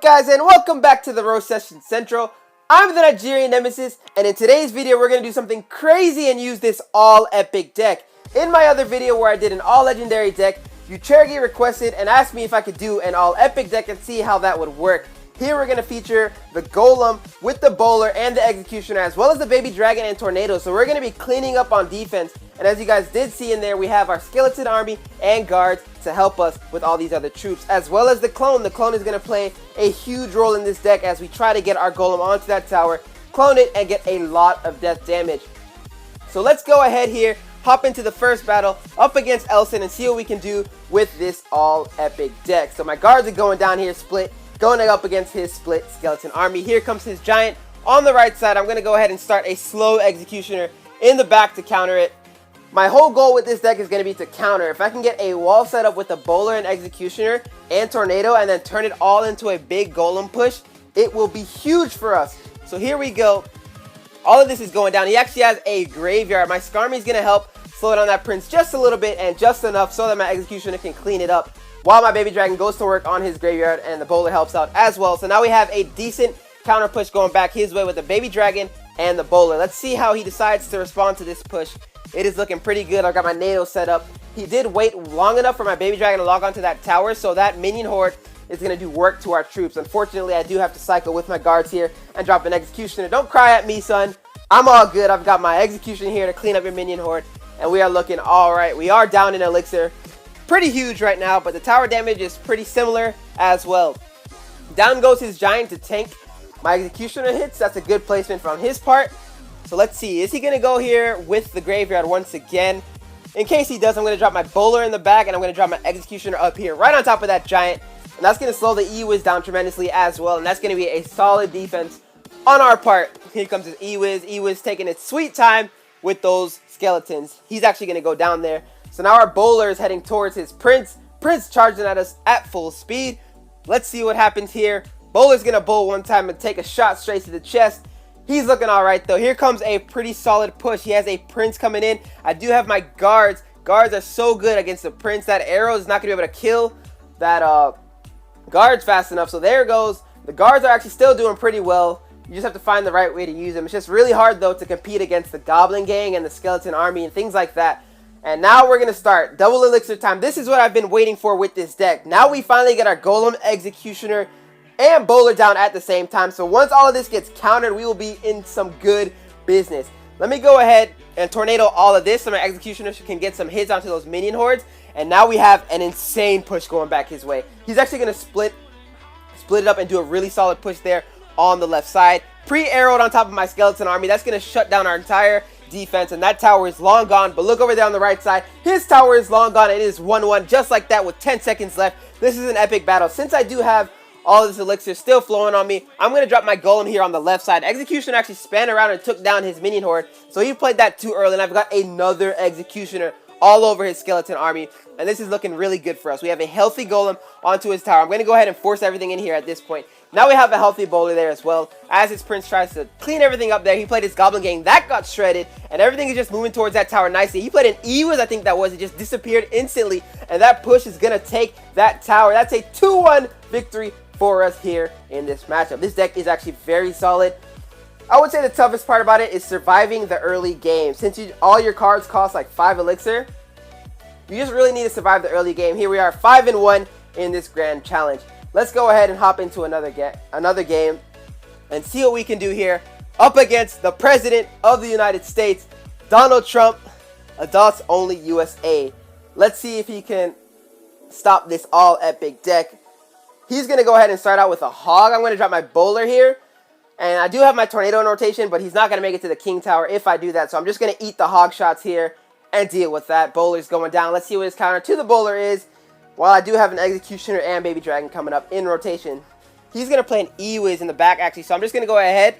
guys, and welcome back to the Roast Session Central. I'm the NigerianNemesis, and in today's video we're going to do something crazy and use this all epic deck. In my other video where I did an all legendary deck, Chergi requested and asked me if I could do an all epic deck and see how that would work. Here we're going to feature the Golem with the Bowler and the Executioner, as well as the Baby Dragon and Tornado. So we're going to be cleaning up on defense. And as you guys did see in there, we have our Skeleton Army and Guards to help us with all these other troops, as well as the Clone. The Clone is going to play a huge role in this deck as we try to get our Golem onto that tower, clone it, and get a lot of death damage. So let's go ahead here, hop into the first battle up against Elson and see what we can do with this all epic deck. So my Guards are going down here split, going up against his split Skeleton Army. Here comes his Giant on the right side. I'm going to go ahead and start a slow Executioner in the back to counter it. My whole goal with this deck is going to be to counter. If I can get a wall set up with a Bowler and Executioner and Tornado and then turn it all into a big Golem push, it will be huge for us. So here we go. All of this is going down. He actually has a Graveyard. My Skarmy is going to help slow down that Prince just a little bit and just enough so that my Executioner can clean it up, while my Baby Dragon goes to work on his Graveyard and the Bowler helps out as well. So now we have a decent counter push going back his way with the Baby Dragon and the Bowler. Let's see how he decides to respond to this push. It is looking pretty good. I've got my NATO set up. He did wait long enough for my Baby Dragon to log onto that tower, so that Minion Horde is going to do work to our troops. Unfortunately, I do have to cycle with my Guards here and drop an Executioner. Don't cry at me, son. I'm all good. I've got my Execution here to clean up your Minion Horde, and we are looking all right. We are down in Elixir. Pretty huge right now, but the tower damage is pretty similar as well. Down goes his Giant to tank my Executioner hits. That's a good placement from his part. So let's see, is he going to go here with the Graveyard once again? In case he does, I'm going to drop my Bowler in the back, and I'm going to drop my Executioner up here right on top of that Giant. And that's going to slow the E-Wiz down tremendously as well, and that's going to be a solid defense on our part. Here comes his E-Wiz. E-Wiz taking its sweet time with those skeletons. He's actually going to go down there. So now our Bowler is heading towards his Prince. Prince charging at us at full speed. Let's see what happens here. Bowler's going to bowl one time and take a shot straight to the chest. He's looking all right, though. Here comes a pretty solid push. He has a Prince coming in. I do have my Guards. Guards are so good against the Prince. That arrow is not going to be able to kill that Guards fast enough. So there goes. The Guards are actually still doing pretty well. You just have to find the right way to use them. It's just really hard, though, to compete against the Goblin Gang and the Skeleton Army and things like that. And now we're going to start. Double Elixir time. This is what I've been waiting for with this deck. Now we finally get our Golem, Executioner, and Bowler down at the same time. So once all of this gets countered, we will be in some good business. Let me go ahead and Tornado all of this so my Executioner can get some hits onto those Minion Hordes. And now we have an insane push going back his way. He's actually going to split it up and do a really solid push there on the left side. Pre-arrowed on top of my Skeleton Army. That's going to shut down our entire defense, and that tower is long gone. But look over there on the right side. His tower is long gone. It is 1-1 just like that with 10 seconds left. This is an epic battle. Since I do have all this elixir still flowing on me, I'm going to drop my Golem here on the left side. Executioner actually span around and took down his Minion Horde, so he played that too early, and I've got another Executioner all over his Skeleton Army, and this is looking really good for us. We have a healthy Golem onto his tower. I'm going to go ahead and force everything in here at this point. Now we have a healthy Bowler there as well. As his Prince tries to clean everything up there, he played his Goblin Gang. That got shredded, and everything is just moving towards that tower nicely. He played an E-Wiz, I think that was. It just disappeared instantly, and that push is going to take that tower. That's a 2-1 victory for us here in this matchup. This deck is actually very solid. I would say the toughest part about it is surviving the early game. Since all your cards cost like 5 elixir, you just really need to survive the early game. Here we are 5-1 in this grand challenge. Let's go ahead and hop into another game and see what we can do here up against the President of the United States, Donald Trump, Adults Only USA. Let's see if he can stop this all epic deck. He's going to go ahead and start out with a Hog. I'm going to drop my Bowler here. And I do have my Tornado in rotation, but he's not going to make it to the King Tower if I do that. So I'm just going to eat the Hog shots here and deal with that. Bowler's going down. Let's see what his counter to the Bowler is. While I do have an Executioner and Baby Dragon coming up in rotation. He's going to play an E-Wiz in the back, actually. So I'm just going to go ahead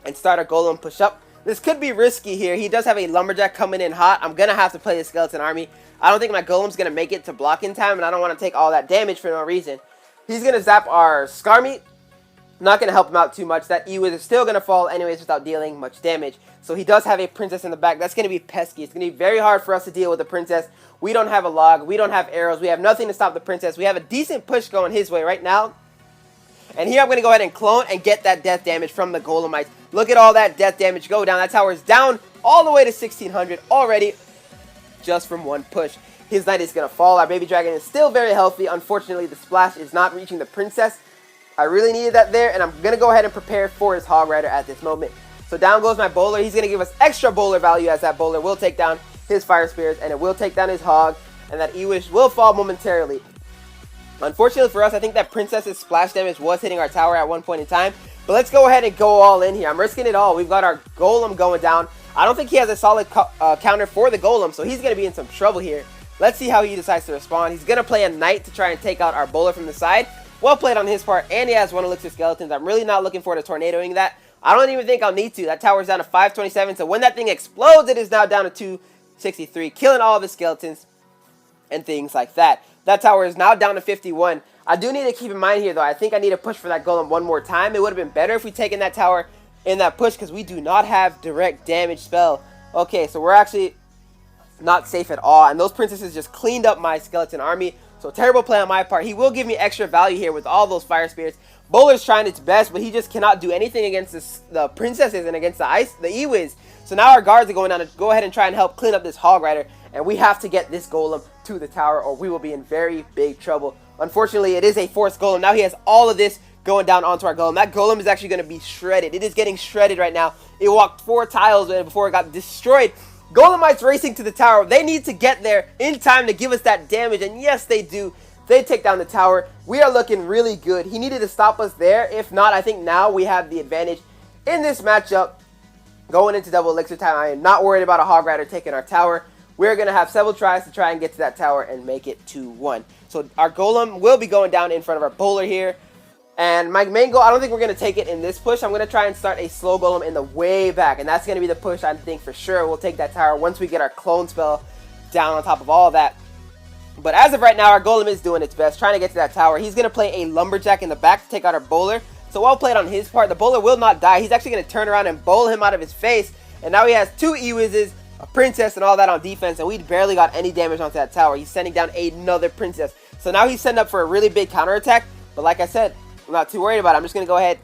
and start a Golem push up. This could be risky here. He does have a Lumberjack coming in hot. I'm going to have to play the Skeleton Army. I don't think my Golem's going to make it to block in time, and I don't want to take all that damage for no reason. He's going to zap our Skarmy. Not going to help him out too much. That E-Wiz is still going to fall anyways without dealing much damage. So he does have a Princess in the back. That's going to be pesky. It's going to be very hard for us to deal with the Princess. We don't have a log. We don't have arrows. We have nothing to stop the Princess. We have a decent push going his way right now. And here I'm going to go ahead and clone and get that death damage from the Golemites. Look at all that death damage go down. That tower is down all the way to 1600 already just from one push. His knight is going to fall. Our baby dragon is still very healthy. Unfortunately, the splash is not reaching the princess. I really needed that there, and I'm going to go ahead and prepare for his hog rider at this moment. So down goes my bowler. He's going to give us extra bowler value, as that bowler will take down his fire spirits, and it will take down his hog, and that E-Wish will fall momentarily. Unfortunately for us, I think that princess's splash damage was hitting our tower at one point in time. But let's go ahead and go all in here. I'm risking it all. We've got our golem going down. I don't think he has a solid counter for the golem, so he's going to be in some trouble here. Let's see how he decides to respond. He's going to play a knight to try and take out our bowler from the side. Well played on his part, and he has one elixir skeletons. I'm really not looking forward to tornadoing that. I don't even think I'll need to. That tower's down to 527, so when that thing explodes, it is now down to 263, killing all of his skeletons and things like that. That tower is now down to 51. I do need to keep in mind here, though, I think I need to push for that golem one more time. It would have been better if we taken that tower in that push, because we do not have direct damage spell. Okay, so we're actually not safe at all, and those princesses just cleaned up my skeleton army. So terrible play on my part. He will give me extra value here with all those fire spirits. Bowler's trying its best, but he just cannot do anything against the princesses and against the E-Wiz. So now our guards are going down to go ahead and try and help clean up this hog rider, and we have to get this golem to the tower, or we will be in very big trouble. Unfortunately, it is a forced golem. Now he has all of this going down onto our golem. That golem is actually going to be shredded. It is getting shredded right now. It walked 4 tiles before it got destroyed. Golemites racing to the tower. They need to get there in time to give us that damage, and yes, they do. They take down the tower. We are looking really good. He needed to stop us there. If not, I think now we have the advantage in this matchup. Going into double elixir time, I am not worried about a hog rider taking our tower. We're going to have several tries to try and get to that tower and make it 2-1. So our golem will be going down in front of our bowler here. And my main goal, I don't think we're going to take it in this push. I'm going to try and start a slow golem in the way back. And that's going to be the push, I think, for sure. We'll take that tower once we get our clone spell down on top of all of that. But as of right now, our golem is doing its best, trying to get to that tower. He's going to play a lumberjack in the back to take out our bowler. So well played on his part. The bowler will not die. He's actually going to turn around and bowl him out of his face. And now he has 2 E-Wizzes, a princess, and all that on defense. And we barely got any damage onto that tower. He's sending down another princess. So now he's setting up for a really big counterattack. But like I said, I'm not too worried about it. I'm just going to go ahead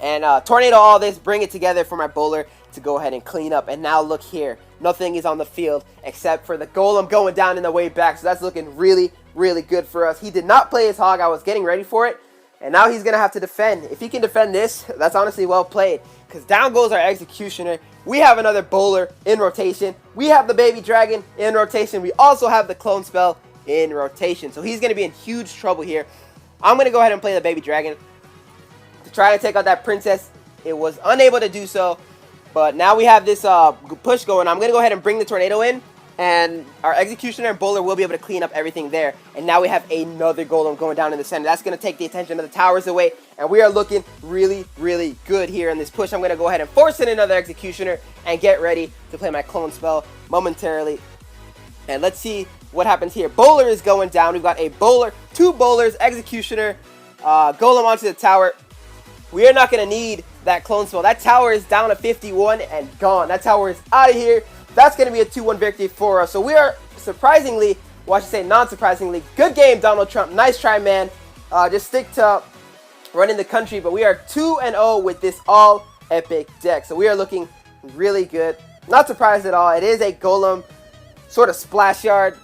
and tornado all this, bring it together for my bowler to go ahead and clean up. And now look here. Nothing is on the field except for the golem going down in the way back. So that's looking really, really good for us. He did not play his hog. I was getting ready for it. And now he's going to have to defend. If he can defend this, that's honestly well played. Because down goes our executioner. We have another bowler in rotation. We have the baby dragon in rotation. We also have the clone spell in rotation. So he's going to be in huge trouble here. I'm going to go ahead and play the baby dragon to try to take out that princess. It was unable to do so. But now we have this push going. I'm going to go ahead and bring the tornado in. And our executioner and bowler will be able to clean up everything there. And now we have another golem going down in the center. That's going to take the attention of the towers away. And we are looking really, really good here in this push. I'm going to go ahead and force in another executioner and get ready to play my clone spell momentarily. And let's see what happens here. Bowler is going down. We've got a bowler, 2 bowlers, executioner, golem onto the tower. We are not going to need that clone spell. That tower is down to 51 and gone. That tower is out of here. That's going to be a 2-1 victory for us. So we are surprisingly, well, I should say non-surprisingly, good game, Donald Trump. Nice try, man. Just stick to running the country. But we are 2-0 with this all-epic deck. So we are looking really good. Not surprised at all. It is a golem sort of splash yard,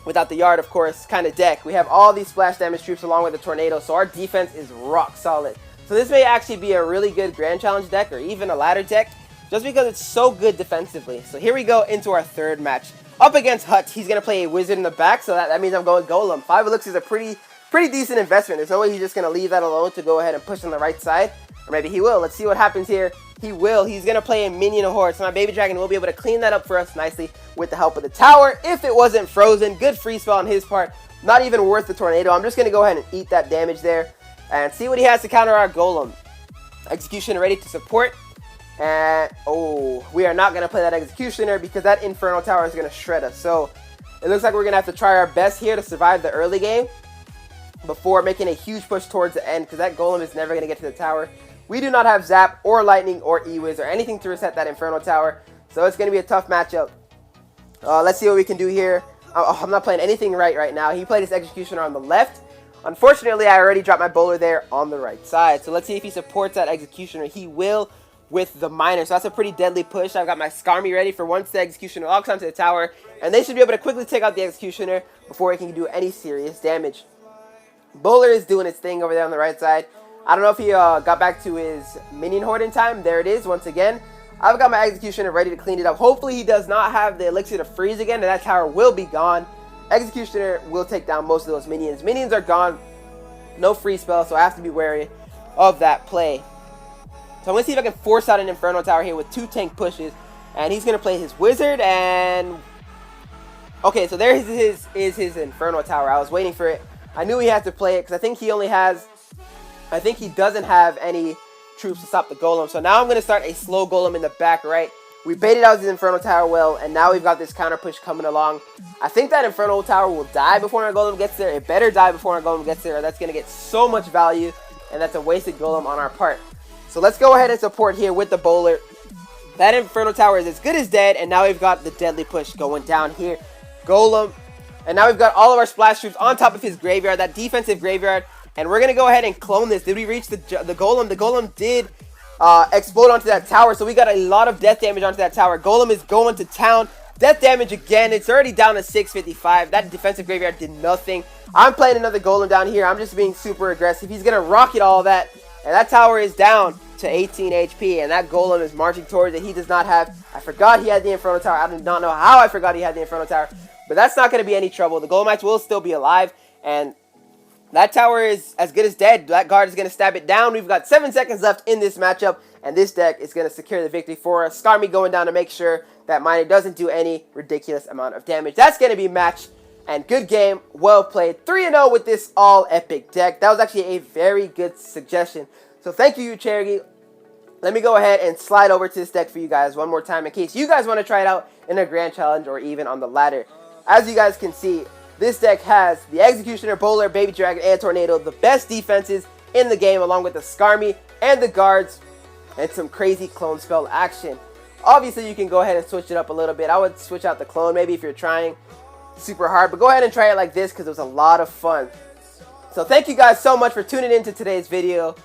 without the yard, of course, kind of deck. We have all these splash damage troops along with the tornado. So our defense is rock solid. So this may actually be a really good Grand Challenge deck or even a ladder deck, just because it's so good defensively. So here we go into our third match. Up against Hut, he's going to play a wizard in the back, so that means I'm going golem. 5 elixirs is a pretty decent investment. There's no way he's just going to leave that alone to go ahead and push on the right side. Or maybe he will. Let's see what happens here. He will. He's going to play a minion horde, so my baby dragon will be able to clean that up for us nicely with the help of the tower. If it wasn't frozen, good free spell on his part. Not even worth the tornado. I'm just going to go ahead and eat that damage there and see what he has to counter our golem. Executioner ready to support. And, oh, we are not going to play that executioner because that inferno tower is going to shred us. So it looks like we're going to have to try our best here to survive the early game before making a huge push towards the end, because that golem is never going to get to the tower. We do not have zap or lightning or E-Wiz or anything to reset that inferno tower. So it's going to be a tough matchup. Let's see what we can do here. I'm not playing anything right now. He played his executioner on the left. Unfortunately, I already dropped my bowler there on the right side. So let's see if he supports that Executioner. He will with the Miner. So that's a pretty deadly push. I've got my Skarmy ready for once the Executioner locks onto the tower. And they should be able to quickly take out the Executioner before it can do any serious damage. Bowler is doing its thing over there on the right side. I don't know if he got back to his Minion Horde in time. There it is once again. I've got my Executioner ready to clean it up. Hopefully he does not have the Elixir to freeze again, and that tower will be gone. Executioner will take down most of those minions. Minions are gone. No free spell, so I have to be wary of that play. So I'm going to see if I can force out an Inferno Tower here with 2 tank pushes. And he's going to play his Wizard and... Okay, so there is his Inferno Tower. I was waiting for it. I knew he had to play it because I think he only has... I think he doesn't have any troops to stop the Golem. So now I'm going to start a slow Golem in the back right. We baited out his Inferno Tower well, and now we've got this counter push coming along. I think that Inferno Tower will die before our Golem gets there. It better die before our Golem gets there, or that's going to get so much value, and that's a wasted Golem on our part. So let's go ahead and support here with the bowler. That Inferno Tower is as good as dead, and now we've got the deadly push going down here. Golem, and now we've got all of our splash troops on top of his graveyard, that defensive graveyard, and we're going to go ahead and clone this. Did we reach the Golem? The Golem did... explode onto that tower, so we got a lot of death damage onto that tower. Golem is going to town. Death damage again. It's already down to 655. That defensive graveyard did nothing. I'm playing another Golem down here. I'm just being super aggressive. He's going to rocket all that, and that tower is down to 18 HP, and that Golem is marching towards it. He does not have... I forgot he had the Inferno Tower. I do not know how I forgot he had the Inferno Tower, but that's not going to be any trouble. The Golemites will still be alive, and... that tower is as good as dead. That guard is going to stab it down. We've got 7 seconds left in this matchup, and this deck is going to secure the victory for us. Skarmy going down to make sure that Miner doesn't do any ridiculous amount of damage. That's going to be match, and good game. Well played. 3-0 with this all-epic deck. That was actually a very good suggestion. So thank you, Cherokee. Let me go ahead and slide over to this deck for you guys one more time in case you guys want to try it out in a grand challenge or even on the ladder. As you guys can see, this deck has the Executioner, Bowler, Baby Dragon, and Tornado, the best defenses in the game, along with the Skarmy and the guards, and some crazy clone spell action. Obviously, you can go ahead and switch it up a little bit. I would switch out the clone maybe if you're trying super hard, but go ahead and try it like this because it was a lot of fun. So thank you guys so much for tuning in to today's video.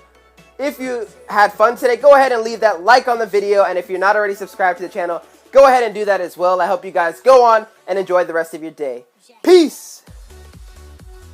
If you had fun today, go ahead and leave that like on the video, and if you're not already subscribed to the channel, go ahead and do that as well. I hope you guys go on and enjoy the rest of your day. Peace!